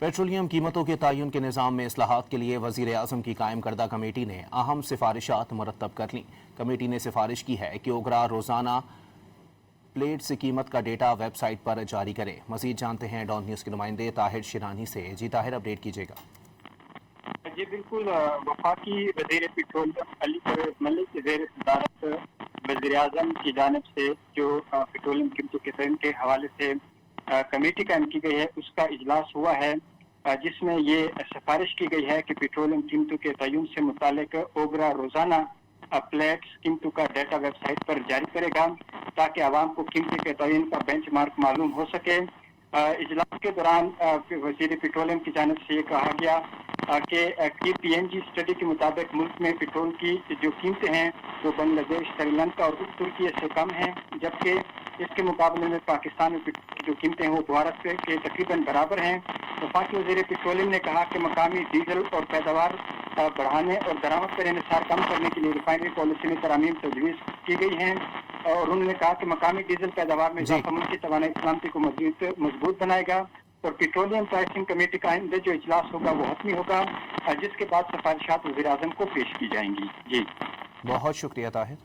Petroleum कीमतों के तयन के निज़ाम में इस्लाहात के लिए वज़ीर आज़म की कायम करदा कमेटी ने अहम सिफारिशात मुरतब कर लीं। कमेटी ने सिफारिश की है कि ओगरा रोज़ाना प्लेट्स कीमत का डेटा वेबसाइट पर जारी करे। मज़ीद जानते हैं डॉन न्यूज़ के नुमाइंदे ताहिर शिरानी से। जी ताहिर, अपडेट कीजिएगा। जी बिल्कुल, वफाकी वज़ीर पेट्रोलियम अली परवेज़ मलिक के ज़ेर सदारत वज़ीर आज़म की जानिब से जो पेट्रोलियम कीमतों के तयन के हवाले से कमेटी कायम की गई है, उसका इजलास हुआ है, जिसमें ये सिफारिश की गई है कि पेट्रोलियम कीमतों के तयन से मुतालिक ओगरा रोज़ाना प्लेट्स कीमतों का डेटा वेबसाइट पर जारी करेगा ताकि आवाम को कीमतों के तयन का बेंचमार्क मालूम हो सके। इजलास के दौरान वज़ीर पेट्रोलियम की जानिब से ये कहा गया कि PNG स्टडी के मुताबिक मुल्क में पेट्रोल की जो कीमतें हैं वो बांग्लादेश, श्रीलंका और तुर्की से कम हैं, जबकि इसके मुकाबले में पाकिस्तान में पेट्रोल की जो कीमतें हैं वो भारत के तकरीबन बराबर हैं। वफाकी वज़ीर पेट्रोलियम ने कहा कि मकामी डीजल और पैदावार बढ़ाने और दरामद पर इन्हिसार कम करने के लिए रिफाइनरी पॉलिसी में तरमीम तजवीज़ की गई हैं, और उन्होंने कहा कि मकामी डीजल पैदावार में इजाफा मुल्क की तवानाई सलामती को मजबूत बनाएगा। और पेट्रोलियम प्राइसिंग कमेटी का आइंदे जो इजलास होगा वो हतमी होगा, जिसके बाद सिफारिशात वज़ीर आज़म को पेश की जाएंगी। जी बहुत शुक्रिया ताहिर।